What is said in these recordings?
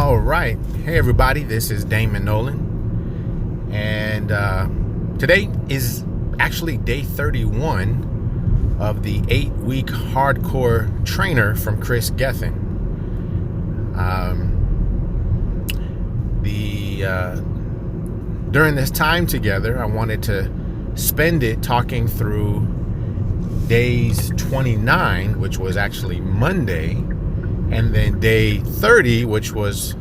All right. Hey, everybody. This is Damon Nolan. And today is actually day 31 of the 8-week hardcore trainer from Kris Gethin. During this time together, I wanted to spend it talking through days 29, which was actually Monday, and then day 30, which was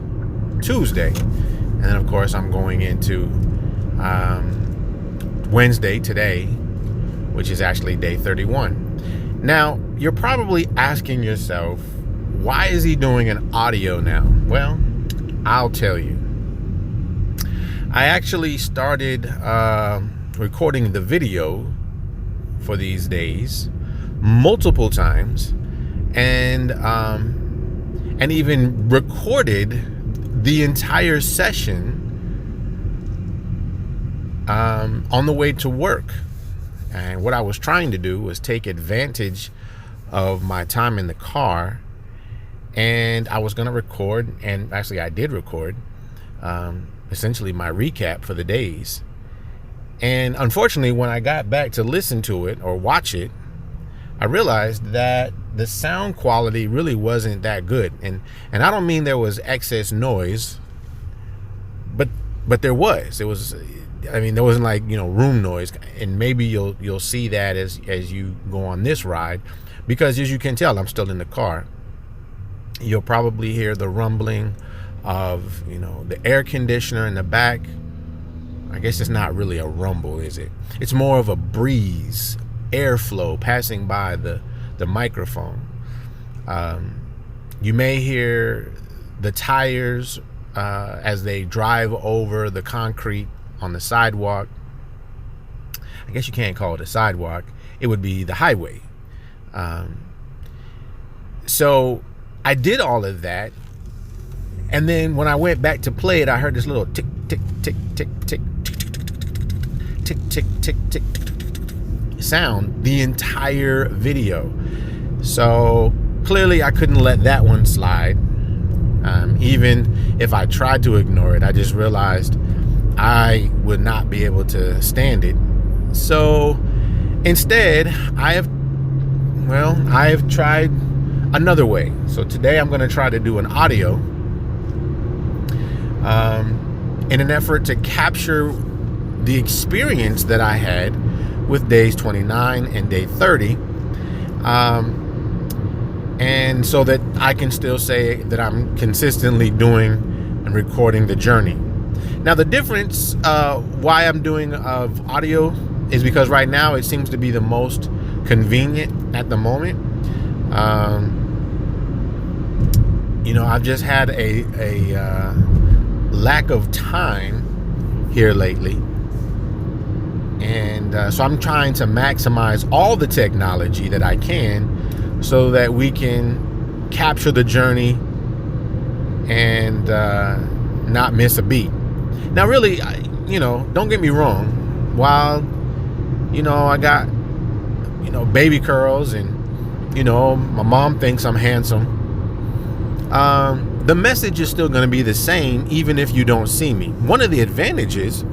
Tuesday. And then, of course, I'm going into Wednesday today, which is actually day 31. Now, you're probably asking yourself, why is he doing an audio now? Well, I'll tell you. I actually started recording the video for these days multiple times, and even recorded the entire session on the way to work. And what I was trying to do was take advantage of my time in the car, and I was going to record, and actually I did record essentially my recap for the days. And unfortunately, when I got back to listen to it or watch it, I realized that the sound quality really wasn't that good. And I don't mean there was excess noise, but there was. It was, I mean, there wasn't like, room noise. And maybe you'll see that as you go on this ride, because as you can tell, I'm still in the car. You'll probably hear the rumbling of, the air conditioner in the back. I guess it's not really a rumble, is it? It's more of a breeze, airflow passing by the microphone. You may hear the tires as they drive over the concrete on the sidewalk. I guess you can't call it a sidewalk. It would be the highway. So I did all of that. And then when I went back to play it, I heard this little tick, tick, tick, tick, tick, tick, tick, tick, tick, tick sound the entire video. So clearly I couldn't let that one slide. Even if I tried to ignore it, I just realized I would not be able to stand it. So instead, I have tried another way. So today I'm going to try to do an audio in an effort to capture the experience that I had with days 29 and day 30, and so that I can still say that I'm consistently doing and recording the journey. Now, the difference why I'm doing of audio is because right now it seems to be the most convenient at the moment. I've just had a lack of time here lately, and so I'm trying to maximize all the technology that I can so that we can capture the journey and not miss a beat. Now, really, don't get me wrong. While I got baby curls, and my mom thinks I'm handsome, the message is still going to be the same even if you don't see me. One of the advantages,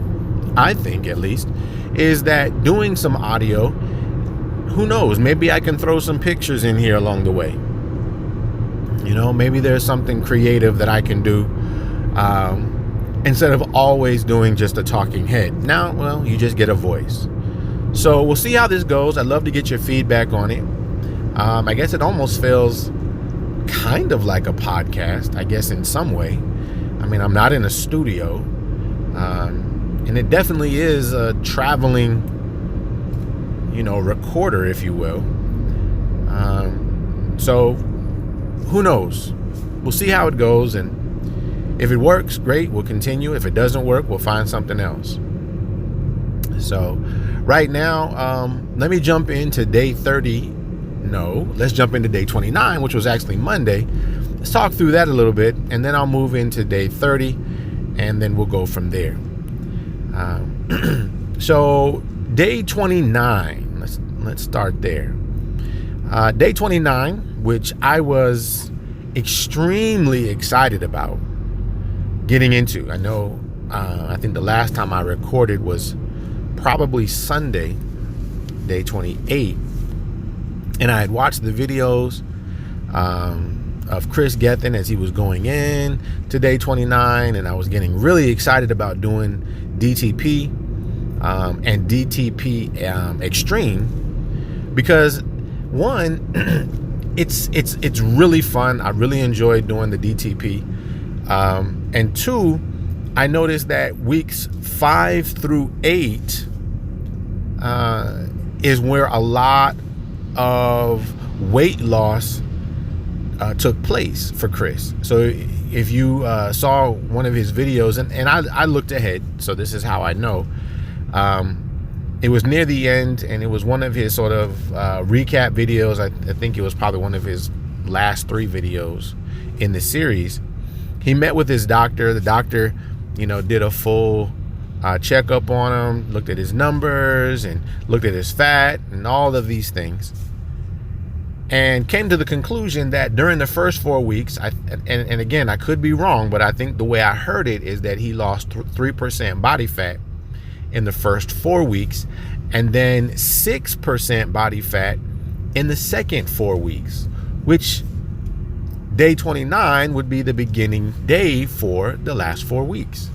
I think at least, is that doing some audio, who knows, maybe I can throw some pictures in here along the way. Maybe there's something creative that I can do instead of always doing just a talking head. Now, well, you just get a voice. So we'll see how this goes. I'd love to get your feedback on it. I guess it almost feels kind of like a podcast, I guess, in some way. I mean, I'm not in a studio, and it definitely is a traveling, recorder, if you will. So who knows? We'll see how it goes, and if it works, great, we'll continue. If it doesn't work, we'll find something else. So right now, let me jump into day 30. No, let's jump into day 29, which was actually Monday. Let's talk through that a little bit, and then I'll move into day 30, and then we'll go from there. So day 29, let's start there. Day 29, which I was extremely excited about. getting into. I know, I think the last time I recorded was probably Sunday, day 28. And I had watched the videos of Kris Gethin as he was going in to day 29. And I was getting really excited about doing DTP and DTP Extreme because, one, it's really fun. I really enjoyed doing the DTP. And two, I noticed that weeks 5 through 8 is where a lot of weight loss took place for Kris. So if you saw one of his videos, and I looked ahead, so this is how I know. It was near the end, and it was one of his sort of recap videos. I think it was probably one of his last 3 videos in the series. He met with his doctor. The doctor, did a full checkup on him, looked at his numbers and looked at his fat and all of these things, and came to the conclusion that during the first 4 weeks, and again, I could be wrong, but I think the way I heard it is that he lost 3% body fat in the first 4 weeks, and then 6% body fat in the second 4 weeks, which day 29 would be the beginning day for the last 4 weeks.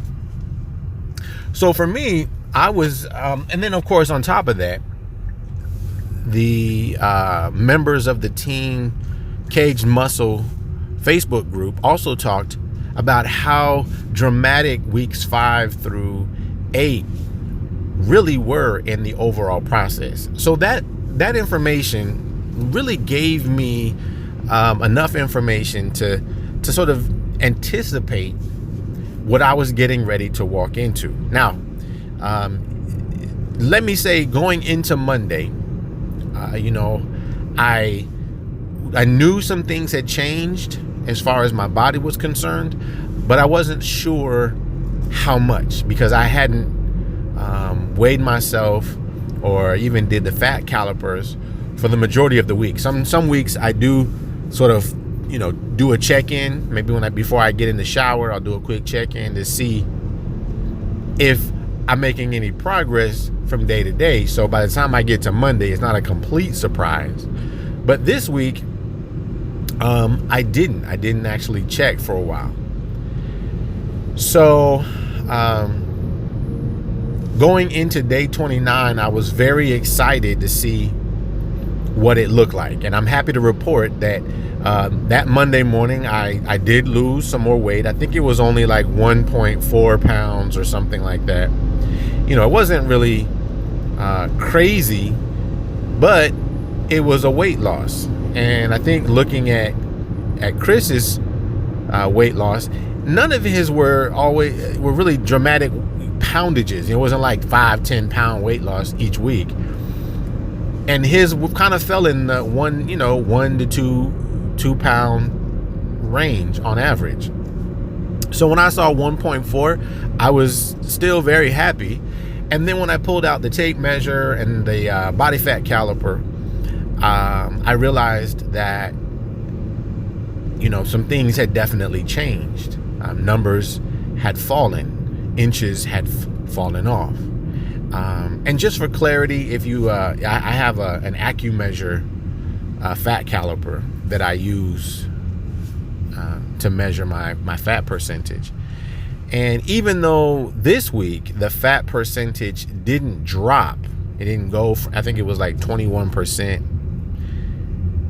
So for me, I was, and then of course on top of that, the members of the Team Caged Muscle Facebook group also talked about how dramatic weeks 5 through 8 really were in the overall process. So that information really gave me enough information to sort of anticipate what I was getting ready to walk into. Now, let me say, going into Monday, I knew some things had changed as far as my body was concerned, but I wasn't sure how much, because I hadn't weighed myself or even did the fat calipers for the majority of the week. Some weeks I do sort of, do a check-in. Maybe before I get in the shower, I'll do a quick check-in to see if I'm making any progress from day to day. So by the time I get to Monday, it's not a complete surprise. But this week, I didn't actually check for a while. So going into day 29, I was very excited to see what it looked like. And I'm happy to report that that Monday morning, I did lose some more weight. I think it was only like 1.4 pounds or something like that. It wasn't really crazy, but it was a weight loss. And I think looking at Kris's weight loss, none of his were really dramatic poundages. It wasn't like 5-10 pound weight loss each week. And his kind of fell in the 1 to 2 pound range on average. So when I saw 1.4, I was still very happy. And then when I pulled out the tape measure and the body fat caliper, I realized that, some things had definitely changed. Numbers had fallen, inches had fallen off. And just for clarity, if you, I have an AccuMeasure fat caliper that I use to measure my fat percentage. And even though this week the fat percentage didn't drop, it didn't go, I think it was like 21%.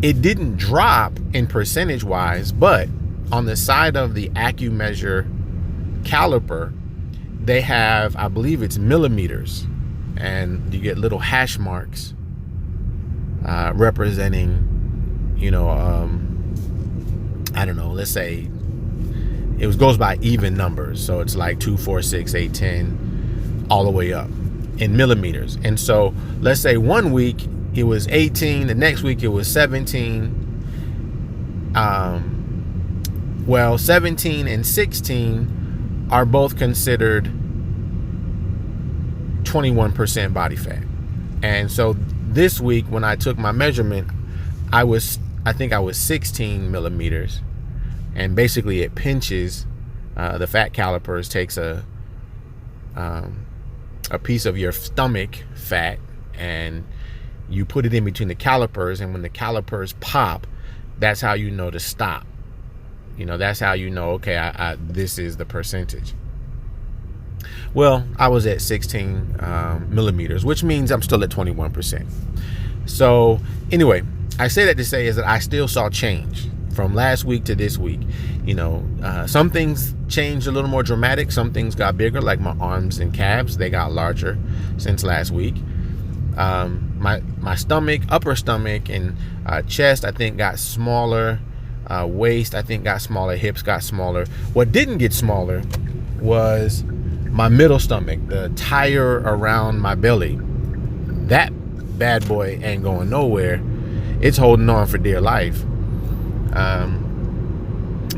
It didn't drop in percentage wise, but on the side of the AccuMeasure caliper, they have, I believe it's millimeters, and you get little hash marks representing, I don't know, let's say it goes by even numbers. So it's like 2, 4, 6, 8, 10, all the way up in millimeters. And so let's say 1 week it was 18, the next week it was 17. Well, 17 and 16 are both considered 21% body fat. And so this week when I took my measurement, I think I was 16 millimeters. And basically it pinches The fat calipers takes a piece of your stomach fat and you put it in between the calipers, and when the calipers pop, that's how you know to stop. That's how you know, okay, this is the percentage. Well, I was at 16 millimeters, which means I'm still at 21%. So anyway, I say that to say is that I still saw change from last week to this week. Some things changed a little more dramatic. Some things got bigger, like my arms and calves. They got larger since last week. My stomach, upper stomach, and chest, I think, got smaller. Waist, I think, got smaller. Hips got smaller. What didn't get smaller was my middle stomach, the tire around my belly. That bad boy ain't going nowhere. It's holding on for dear life.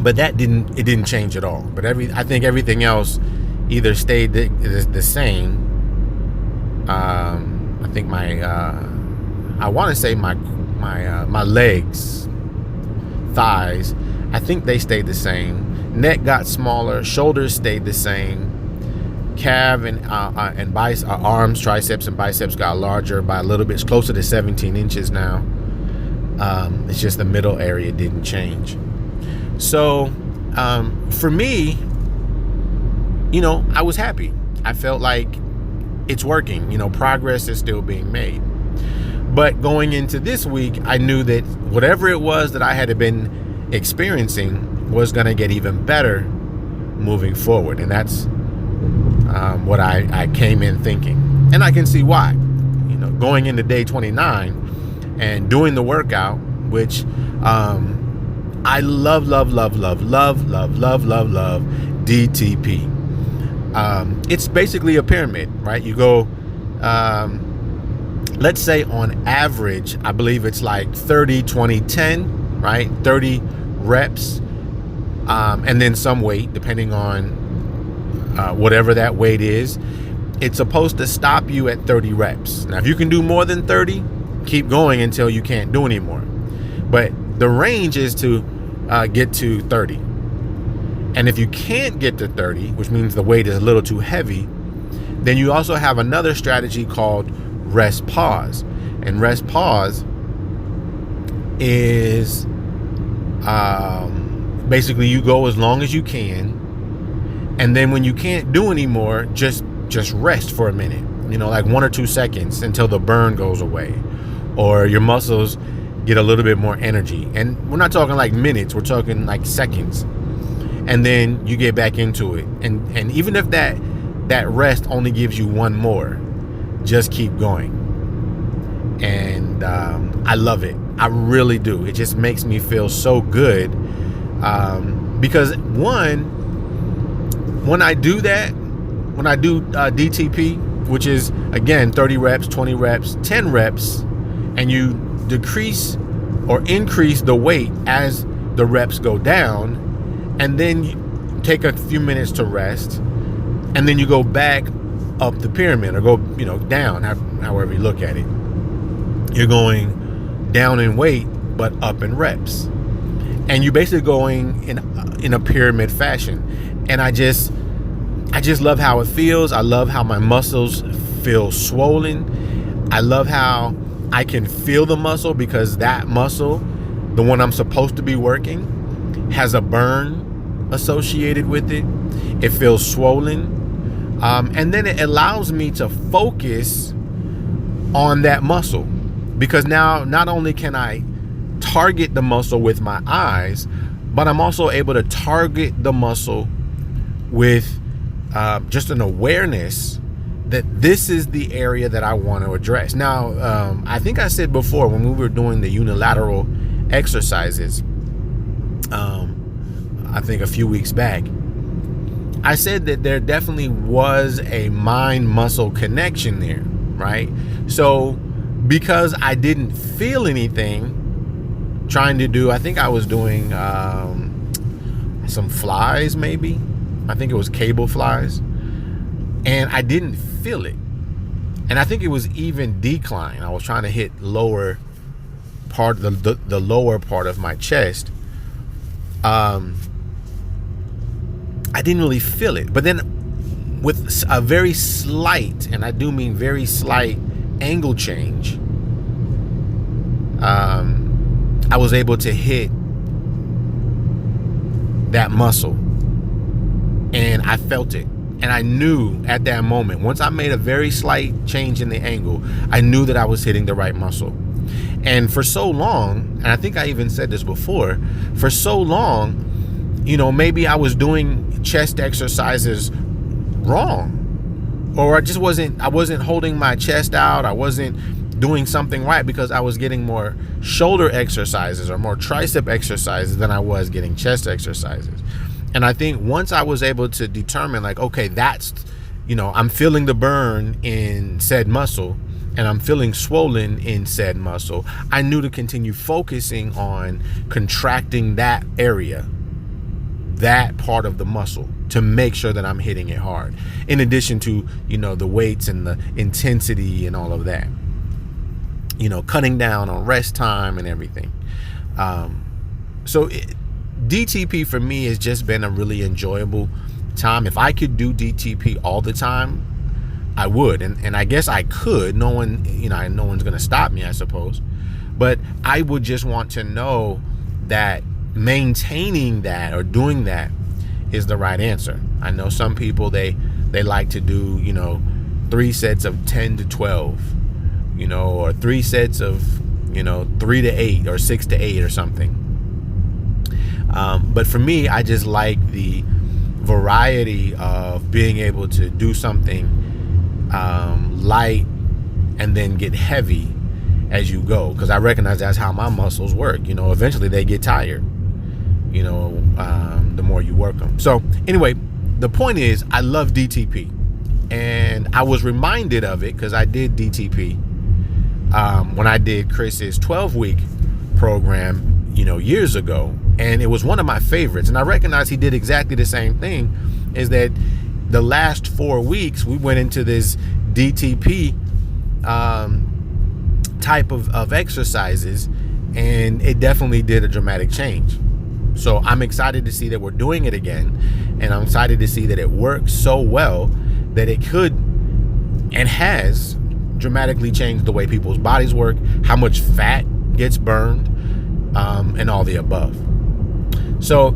But it didn't change at all. But I think everything else either stayed the same. I think I want to say my legs, thighs, I think they stayed the same. Neck got smaller. Shoulders stayed the same. Calf and arms, triceps, and biceps got larger by a little bit. It's closer to 17 inches now. It's just the middle area didn't change. So for me, I was happy. I felt like it's working. Progress is still being made. But going into this week, I knew that whatever it was that I had been experiencing was going to get even better moving forward. And that's what I came in thinking. And I can see why. Going into day 29 and doing the workout, which I love DTP. It's basically a pyramid, right? You go, let's say on average, I believe it's like 30, 20, 10, right? 30 reps, and then some weight, depending on whatever that weight is. It's supposed to stop you at 30 reps. Now, if you can do more than 30, keep going until you can't do anymore. But the range is to get to 30. And if you can't get to 30, which means the weight is a little too heavy, then you also have another strategy called rest pause. And rest pause is basically you go as long as you can, and then when you can't do anymore, just rest for a minute, like 1 or 2 seconds until the burn goes away or your muscles get a little bit more energy. And we're not talking like minutes, we're talking like seconds. And then you get back into it. And even if that rest only gives you one more, just keep going. And I love it. I really do. It just makes me feel so good. Because when I do that, when I do DTP, which is, again, 30 reps, 20 reps, 10 reps, and you decrease or increase the weight as the reps go down, and then you take a few minutes to rest, and then you go back up the pyramid or go, down, however you look at it. You're going down in weight, but up in reps. And you're basically going in a pyramid fashion. And I just love how it feels. I love how my muscles feel swollen. I love how I can feel the muscle, because that muscle, the one I'm supposed to be working, has a burn associated with it. It feels swollen. And then it allows me to focus on that muscle, because now not only can I target the muscle with my eyes, but I'm also able to target the muscle with just an awareness that this is the area that I want to address. Now, I think I said before when we were doing the unilateral exercises, I think a few weeks back, I said that there definitely was a mind-muscle connection there, right? So because I didn't feel anything trying to do, I think I was doing some flies maybe. I think it was cable flies. And I didn't feel it. And I think it was even decline. I was trying to hit lower part, the lower part of my chest. I I didn't really feel it. But then with a very slight, and I do mean very slight, angle change, I was able to hit that muscle, and I felt it. And I knew at that moment, once I made a very slight change in the angle, I knew that I was hitting the right muscle. And for so long, and I think I even said this before, for so long, maybe I was doing chest exercises wrong, or I wasn't holding my chest out. I wasn't doing something right because I was getting more shoulder exercises or more tricep exercises than I was getting chest exercises. And I think once I was able to determine, like, okay, that's, I'm feeling the burn in said muscle and I'm feeling swollen in said muscle, I knew to continue focusing on contracting that area, that part of the muscle, to make sure that I'm hitting it hard. In addition to, the weights and the intensity and all of that, cutting down on rest time and everything. DTP for me has just been a really enjoyable time. If I could do DTP all the time, I would. And I guess I could. No one's going to stop me, I suppose. But I would just want to know that maintaining that or doing that is the right answer. I know some people, they like to do, 3 sets of 10 to 12, or 3 sets of, 3 to 8 or 6 to 8 or something. But for me, I just like the variety of being able to do something light and then get heavy as you go, because I recognize that's how my muscles work. Eventually they get tired, the more you work them. So anyway, the point is, I love DTP, and I was reminded of it because I did DTP when I did Kris's 12-week program, years ago, and it was one of my favorites. And I recognize he did exactly the same thing, is that the last 4 weeks we went into this DTP type of exercises, and it definitely did a dramatic change. So I'm excited to see that we're doing it again, and I'm excited to see that it works so well that it could and has dramatically changed the way people's bodies work, how much fat gets burned, and all the above. So,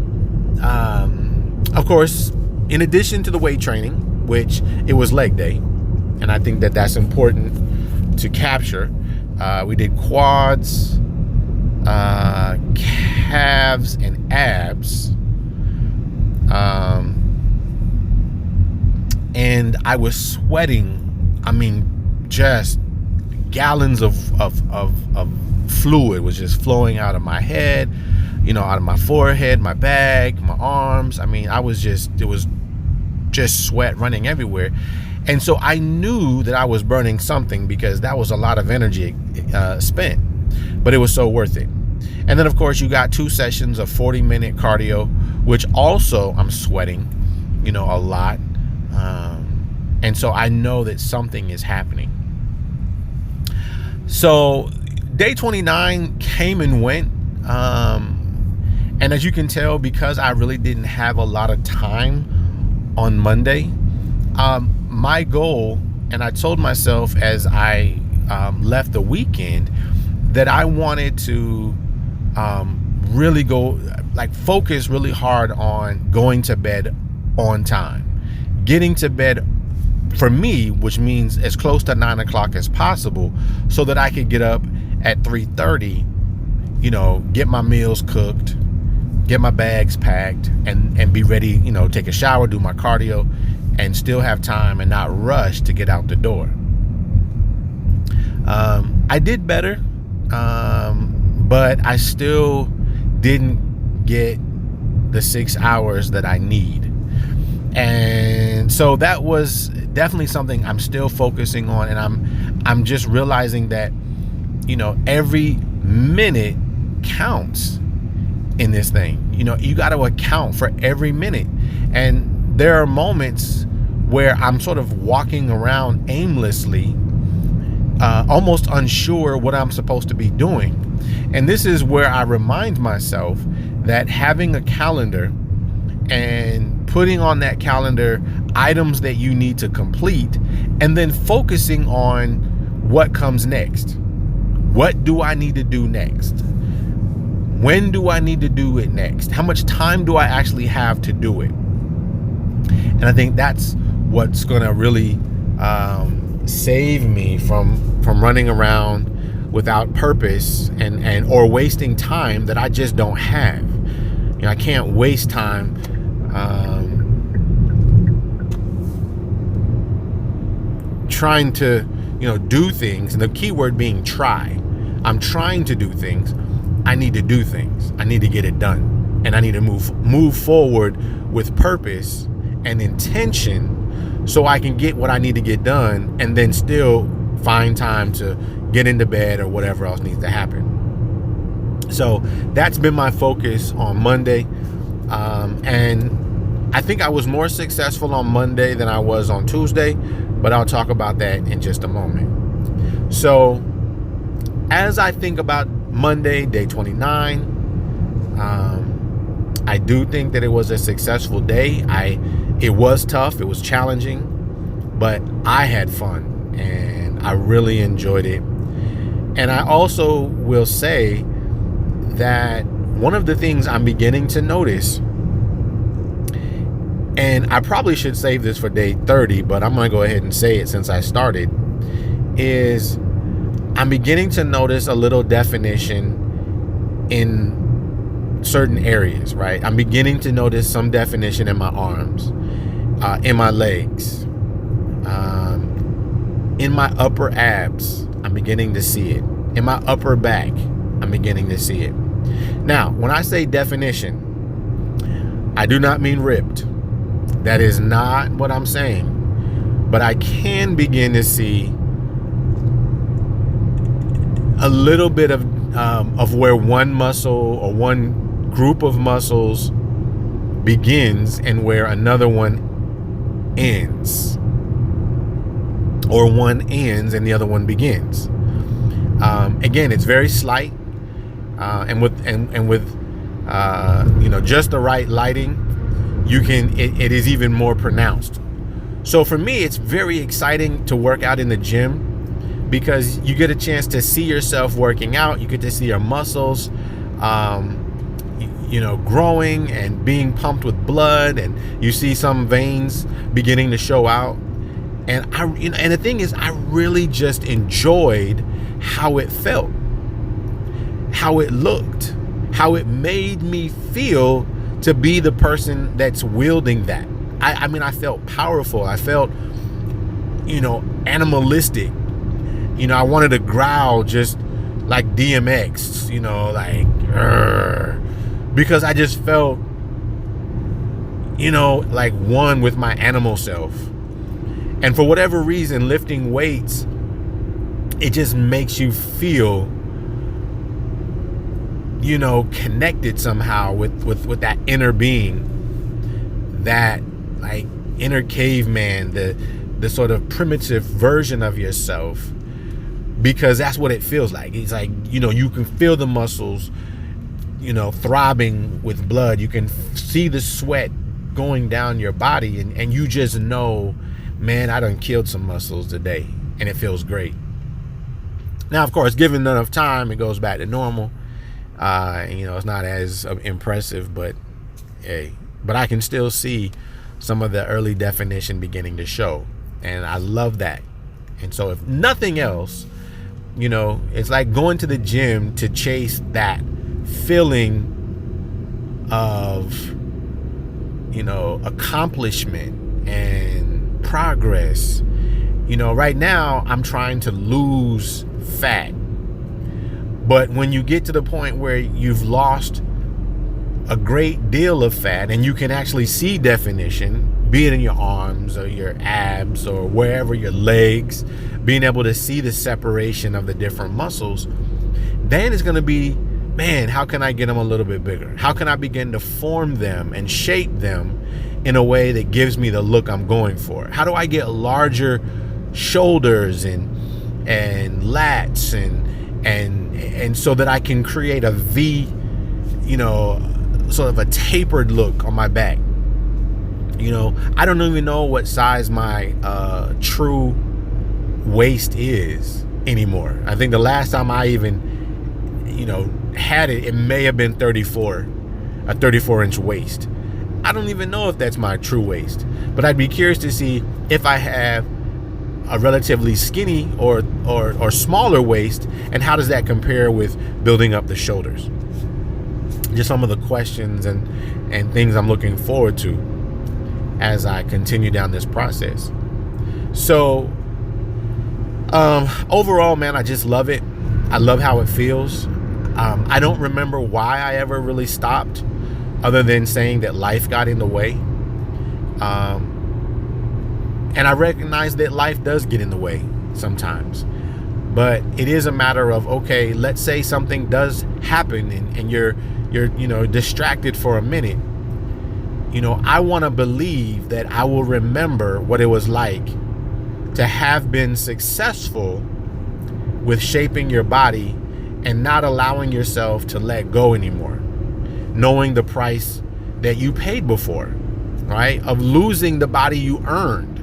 of course, in addition to the weight training, which it was leg day, and I think that that's important to capture, we did quads, calves, and abs. And I was sweating. I mean, just gallons of fluid was just flowing out of my head, out of my forehead, my back, my arms. I mean, it was just sweat running everywhere. And so I knew that I was burning something, because that was a lot of energy spent, but it was so worth it. And then, of course, you got 2 sessions of 40-minute cardio, which also I'm sweating, a lot. And so I know that something is happening. So day 29 came and went. And as you can tell, because I really didn't have a lot of time on Monday, my goal, and I told myself as I left the weekend, that I wanted to really focus really hard on going to bed on time, getting to bed for me, which means as close to 9 o'clock as possible, so that I could get up at 3:30, get my meals cooked, get my bags packed, and be ready, take a shower, do my cardio, and still have time and not rush to get out the door. I did better, but I still didn't get the 6 hours that I need. And so that was definitely something I'm still focusing on, and I'm just realizing that, every minute counts in this thing. You got to account for every minute. And there are moments where I'm sort of walking around aimlessly, almost unsure what I'm supposed to be doing. And this is where I remind myself that having a calendar and putting on that calendar items that you need to complete, and then focusing on what comes next. What do I need to do next? When do I need to do it next? How much time do I actually have to do it? And I think that's what's going to really save me from running around without purpose and or wasting time that I just don't have. You know, I can't waste time trying to, do things. And the key word being try. I'm trying to do things. I need to do things. I need to get it done. And I need to move forward with purpose and intention so I can get what I need to get done and then still find time to get into bed or whatever else needs to happen. So that's been my focus on Monday. And I think I was more successful on Monday than I was on Tuesday, but I'll talk about that in just a moment. So as I think about Monday, day 29, I do think that it was a successful day. It was tough, it was challenging, but I had fun and I really enjoyed it. And I also will say that one of the things I'm beginning to notice, and I probably should save this for day 30, but I'm going to go ahead and say it since I started, is I'm beginning to notice a little definition in certain areas, right? I'm beginning to notice some definition in my arms, in my legs, in my upper abs. I'm beginning to see it. In my upper back, I'm beginning to see it. Now, when I say definition, I do not mean ripped. That is not what I'm saying. But I can begin to see a little bit of where one muscle or one group of muscles begins and where another one ends, or one ends and the other one begins. Again, it's very slight, and with just the right lighting, it is even more pronounced. So for me, it's very exciting to work out in the gym, because you get a chance to see yourself working out. You get to see your muscles, growing and being pumped with blood, and you see some veins beginning to show out. And and the thing is, I really just enjoyed how it felt, how it looked, how it made me feel to be the person that's wielding that. I felt powerful. I felt, animalistic. I wanted to growl just like DMX, because I just felt, like one with my animal self. And for whatever reason, lifting weights, it just makes you feel, connected somehow with that inner being, that like inner caveman, the sort of primitive version of yourself, because that's what it feels like. It's like, you can feel the muscles, throbbing with blood. You can see the sweat going down your body, and you just know, man, I done killed some muscles today, and it feels great. Now, of course, given enough time, it goes back to normal. It's not as impressive, but I can still see some of the early definition beginning to show, and I love that. And so if nothing else, it's like going to the gym to chase that feeling of, accomplishment and progress. Right now I'm trying to lose fat, but when you get to the point where you've lost a great deal of fat and you can actually see definition, be it in your arms or your abs or wherever, your legs, being able to see the separation of the different muscles, then it's going to be, man, how can I get them a little bit bigger? How can I begin to form them and shape them in a way that gives me the look I'm going for? How do I get larger shoulders and lats and so that I can create a V, sort of a tapered look on my back? I don't even know what size my true waist is anymore. I think the last time I even had it, it may have been 34, a 34-inch waist. I don't even know if that's my true waist, but I'd be curious to see if I have a relatively skinny or smaller waist, and how does that compare with building up the shoulders. Just some of the questions and things I'm looking forward to as I continue down this process. So overall, man, I just love it. I love how it feels. I don't remember why I ever really stopped, other than saying that life got in the way. And I recognize that life does get in the way sometimes. But it is a matter of, okay, let's say something does happen and you're distracted for a minute. I want to believe that I will remember what it was like to have been successful with shaping your body and not allowing yourself to let go anymore, knowing the price that you paid before, right? Of losing the body you earned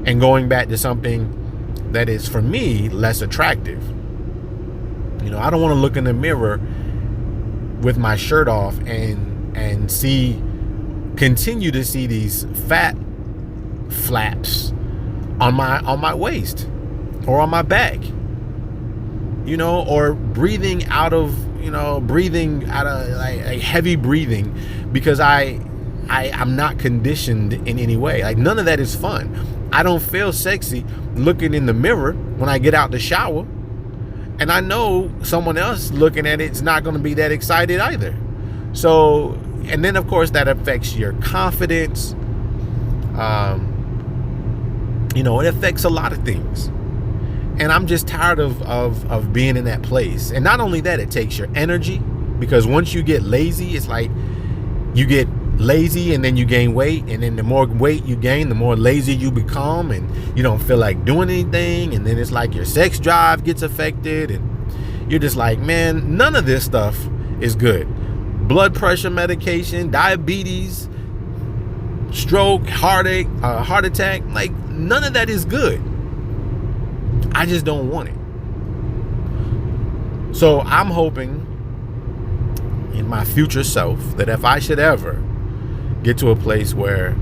and going back to something that is, for me, less attractive. I don't want to look in the mirror with my shirt off and continue to see these fat flaps on my waist or on my back, or breathing out of like heavy breathing because I'm not conditioned in any way. Like, none of that is fun. I don't feel sexy looking in the mirror when I get out the shower, and I know someone else looking at it's not going to be that excited either. So, and then of course that affects your confidence. It affects a lot of things. And I'm just tired of being in that place. And not only that, it takes your energy, because once you get lazy, it's like you get lazy and then you gain weight, and then the more weight you gain, the more lazy you become, and you don't feel like doing anything. And then it's like your sex drive gets affected, and you're just like, man, none of this stuff is good. Blood pressure medication, diabetes, stroke, heartache, heart attack, like none of that is good. I just don't want it. So I'm hoping in my future self that if I should ever get to a place where,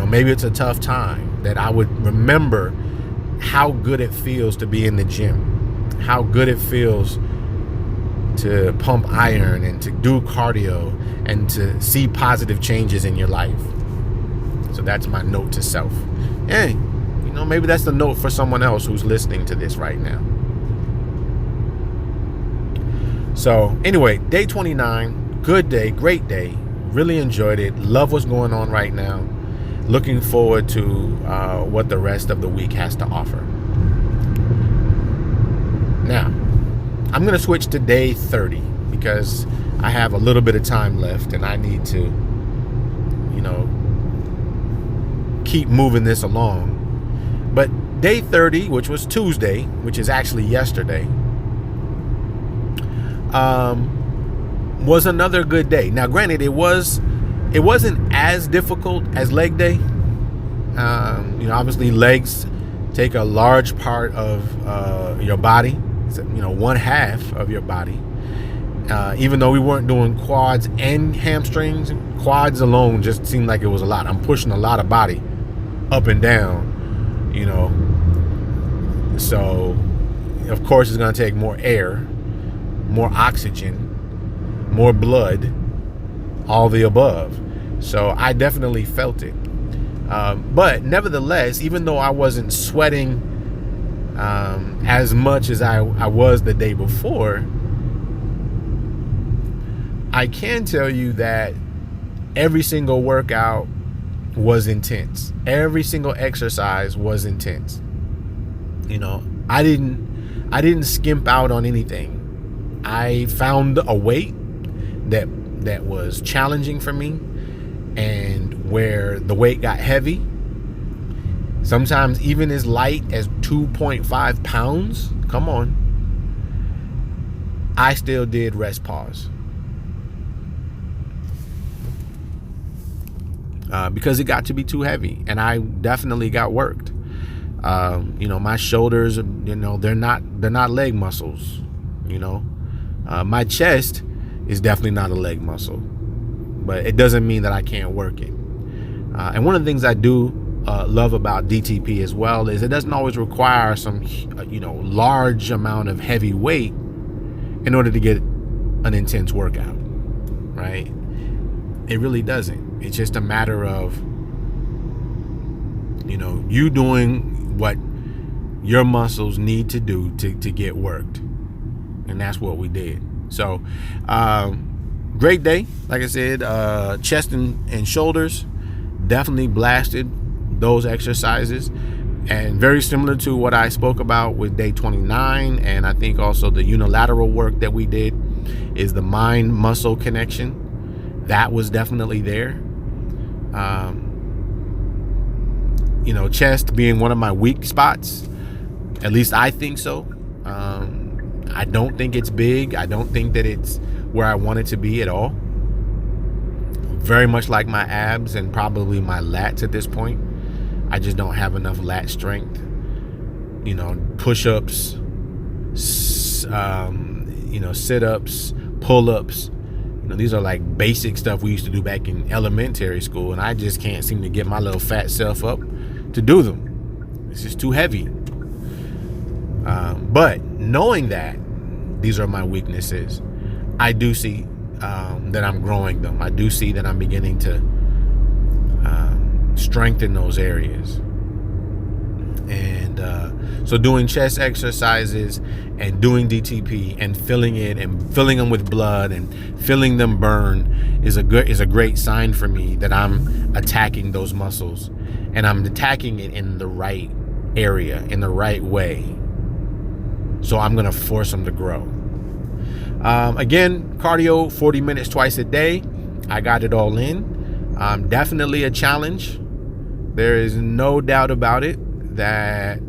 maybe it's a tough time, that I would remember how good it feels to be in the gym, how good it feels to pump iron and to do cardio and to see positive changes in your life. So that's my note to self. Hey, maybe that's the note for someone else who's listening to this right now. So anyway, day 29, good day, great day. Really enjoyed it. Love what's going on right now. Looking forward to what the rest of the week has to offer. Now, I'm going to switch to day 30 because I have a little bit of time left and I need to, keep moving this along. But day 30, which was Tuesday, which is actually yesterday, was another good day. Now, granted, it wasn't as difficult as leg day. Obviously legs take a large part of your body. It's, one half of your body. Even though we weren't doing quads and hamstrings, quads alone just seemed like it was a lot. I'm pushing a lot of body up and down, so of course it's going to take more air, more oxygen, more blood, all the above. So I definitely felt it. But nevertheless, even though I wasn't sweating as much as I was the day before, I can tell you that every single workout was intense. Every single exercise was intense. I didn't skimp out on anything. I found a weight that was challenging for me, and where the weight got heavy, sometimes even as light as 2.5 pounds. Come on. I still did rest pause. because it got to be too heavy, and I definitely got worked. My shoulders, they're not leg muscles. My chest is definitely not a leg muscle, but it doesn't mean that I can't work it. And one of the things I do love about DTP as well is it doesn't always require some large amount of heavy weight in order to get an intense workout, right? It really doesn't. It's just a matter of you doing what your muscles need to do to get worked, and that's what we did. So great day. Like I said, chest and shoulders, definitely blasted those exercises, and very similar to what I spoke about with day 29, and I think also the unilateral work that we did is the mind muscle connection. That was definitely there. Chest being one of my weak spots, at least I think so. I don't think it's big. I don't think that it's where I want it to be at all. Very much like my abs and probably my lats at this point. I just don't have enough lat strength. Push-ups, sit-ups, pull-ups. These are like basic stuff we used to do back in elementary school, and I just can't seem to get my little fat self up to do them. It's just too heavy. But knowing that these are my weaknesses, I do see that I'm growing them. I do see that I'm beginning to strengthen those areas. And so doing chest exercises and doing DTP and filling them with blood and feeling them burn is a great sign for me that I'm attacking those muscles, and I'm attacking it in the right area, in the right way. So I'm going to force them to grow. Again, cardio, 40 minutes twice a day. I got it all in. Definitely a challenge. There is no doubt about it that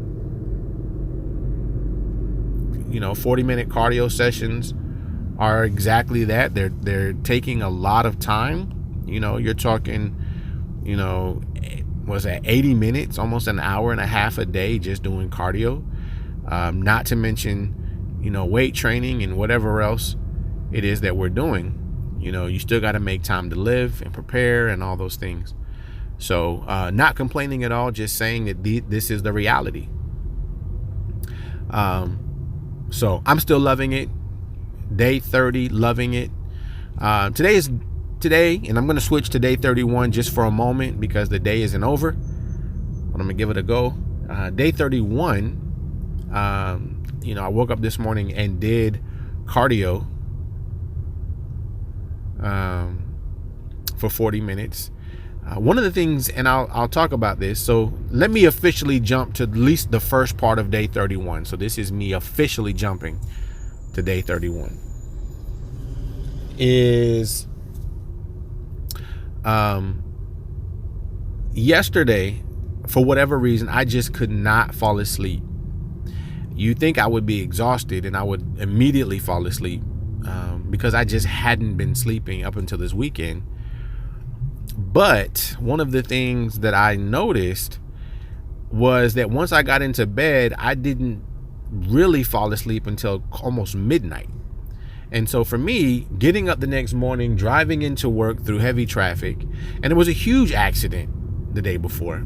40-minute cardio sessions are exactly that. They're taking a lot of time. You're talking, was that 80 minutes, almost an hour and a half a day just doing cardio. Not to mention, weight training and whatever else it is that we're doing. You still got to make time to live and prepare and all those things. So not complaining at all, just saying that this is the reality. So I'm still loving it. Day 30, loving it. Today, and I'm going to switch to day 31 just for a moment because the day isn't over. But I'm going to give it a go. Day 31, I woke up this morning and did cardio for 40 minutes. One of the things, and I'll talk about this, so let me officially jump to at least the first part of day 31. So this is me officially jumping to day 31. Is yesterday, for whatever reason, I just could not fall asleep. You think I would be exhausted and I would immediately fall asleep because I just hadn't been sleeping up until this weekend. But one of the things that I noticed was that once I got into bed, I didn't really fall asleep until almost midnight. And so for me, getting up the next morning, driving into work through heavy traffic, and it was a huge accident the day before.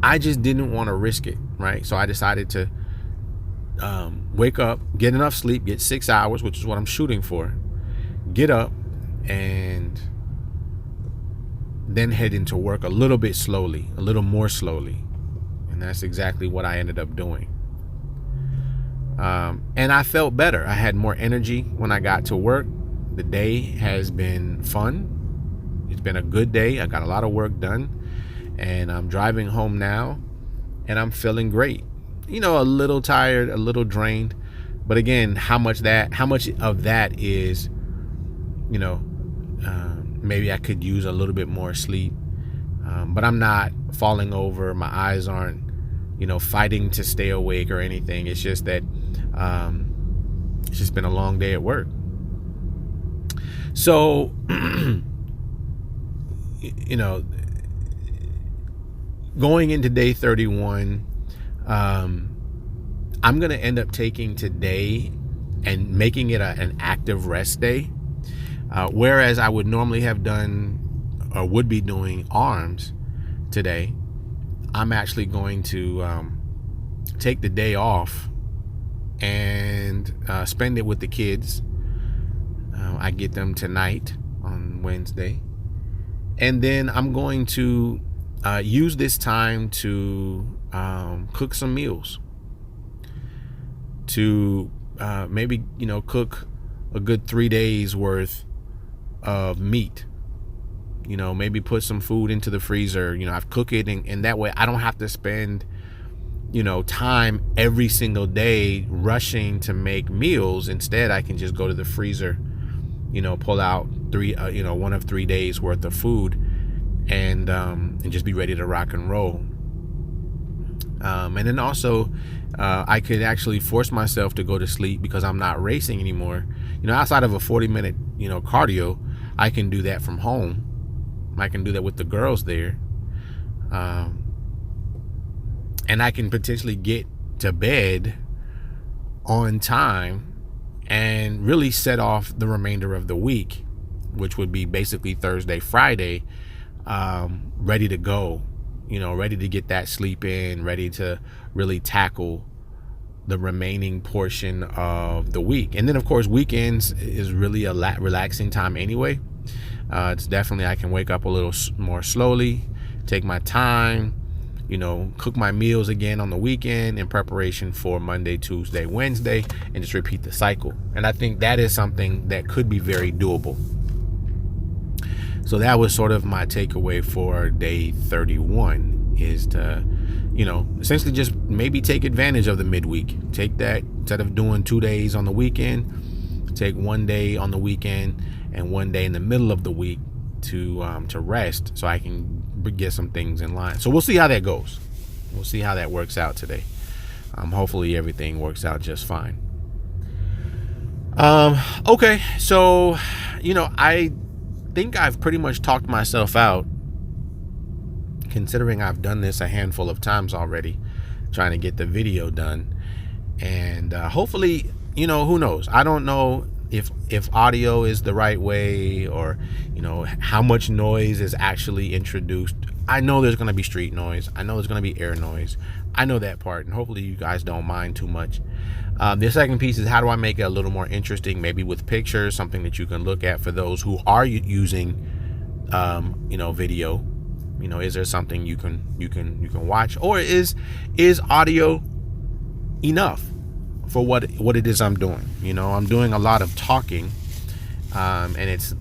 I just didn't want to risk it, right? So I decided to wake up, get enough sleep, get 6 hours, which is what I'm shooting for, get up, and then head into work a little bit slowly, a little more slowly. And that's exactly what I ended up doing. And I felt better. I had more energy when I got to work. The day has been fun. It's been a good day. I got a lot of work done. And I'm driving home now, and I'm feeling great. A little tired, a little drained. But again, how much of that is, maybe I could use a little bit more sleep. But I'm not falling over. My eyes aren't, fighting to stay awake or anything. It's just that it's just been a long day at work. So, you know, going into day 31, I'm going to end up taking today and making it an active rest day. Whereas I would normally have done or would be doing arms today, I'm actually going to take the day off and spend it with the kids. I get them tonight on Wednesday. And then I'm going to use this time to cook some meals. To maybe, cook a good 3 days worth of meat. Maybe put some food into the freezer. I've cooked it, and that way I don't have to spend time every single day rushing to make meals. Instead, I can just go to the freezer, pull out 1 of 3 days worth of food, and just be ready to rock and roll. And then also, I could actually force myself to go to sleep because I'm not racing anymore. Outside of a 40-minute, cardio, I can do that from home. I can do that with the girls there. And I can potentially get to bed on time and really set off the remainder of the week, which would be basically Thursday, Friday, ready to go, ready to get that sleep in, ready to really tackle the remaining portion of the week. And then, of course, weekends is really a relaxing time anyway. It's definitely, I can wake up a little more slowly, take my time, cook my meals again on the weekend in preparation for Monday, Tuesday, Wednesday, and just repeat the cycle. And I think that is something that could be very doable. So that was sort of my takeaway for day 31, is to, essentially just maybe take advantage of the midweek. Take that, instead of doing 2 days on the weekend, take 1 day on the weekend and 1 day in the middle of the week to rest, so I can get some things in line. So we'll see how that goes. We'll see how that works out today. Hopefully everything works out just fine. Okay, so I think I've pretty much talked myself out, considering I've done this a handful of times already, trying to get the video done. And hopefully, who knows? I don't know if audio is the right way, or how much noise is actually introduced. I know there's going to be street noise. I know there's going to be air noise. I know that part, and hopefully you guys don't mind too much. The second piece is, how do I make it a little more interesting, maybe with pictures, something that you can look at for those who are using video. Is there something you can watch, or is audio enough for what it is I'm doing? I'm doing a lot of talking, and it's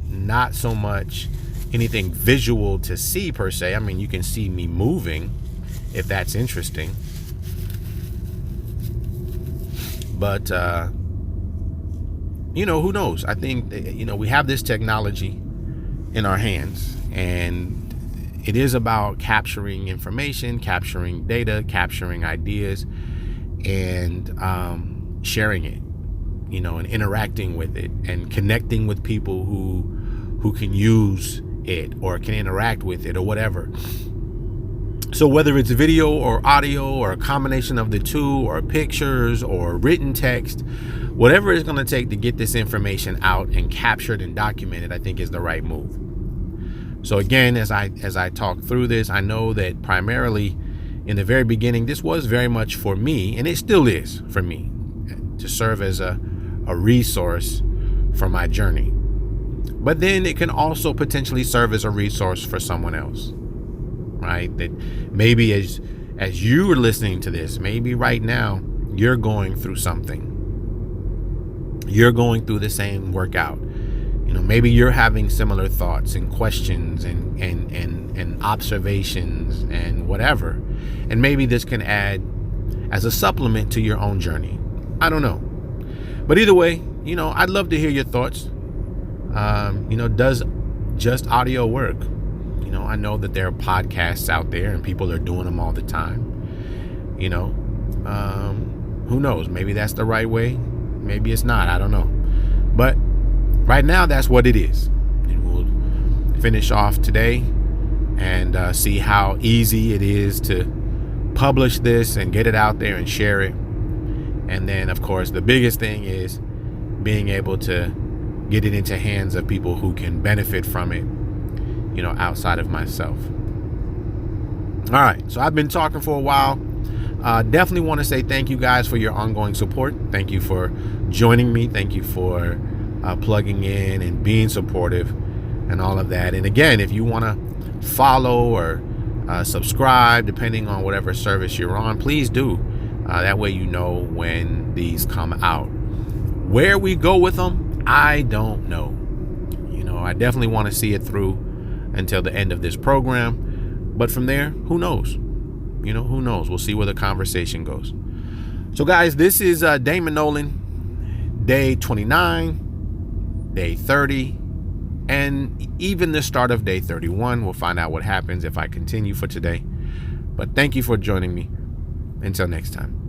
not so much anything visual to see per se. I mean, you can see me moving if that's interesting, but who knows? I think we have this technology in our hands, and it is about capturing information, capturing data, capturing ideas, and sharing it, and interacting with it, and connecting with people who can use it or can interact with it or whatever. So whether it's video or audio or a combination of the two, or pictures or written text, whatever it's going to take to get this information out and captured and documented, I think is the right move. So again, as I talk through this, I know that primarily in the very beginning, this was very much for me, and it still is for me, to serve as a resource for my journey. But then it can also potentially serve as a resource for someone else, right? That maybe as you are listening to this, maybe right now you're going through something. You're going through the same workout. Maybe you're having similar thoughts and questions and observations and whatever. And maybe this can add as a supplement to your own journey. I don't know. But either way, I'd love to hear your thoughts. Does just audio work? I know that there are podcasts out there and people are doing them all the time. Who knows? Maybe that's the right way. Maybe it's not. I don't know. But right now, that's what it is. And we'll finish off today and see how easy it is to publish this and get it out there and share it. And then, of course, the biggest thing is being able to get it into hands of people who can benefit from it, outside of myself. All right, so I've been talking for a while. Definitely want to say thank you guys for your ongoing support. Thank you for joining me. Thank you for plugging in and being supportive and all of that. And again, if you want to follow or subscribe, depending on whatever service you're on, please do. That way you know when these come out. Where we go with them, I don't know. I definitely want to see it through until the end of this program. But from there, who knows? Who knows? We'll see where the conversation goes. So, guys, this is Damon Nolan, day 29, day 30, and even the start of day 31. We'll find out what happens if I continue for today. But thank you for joining me. Until next time.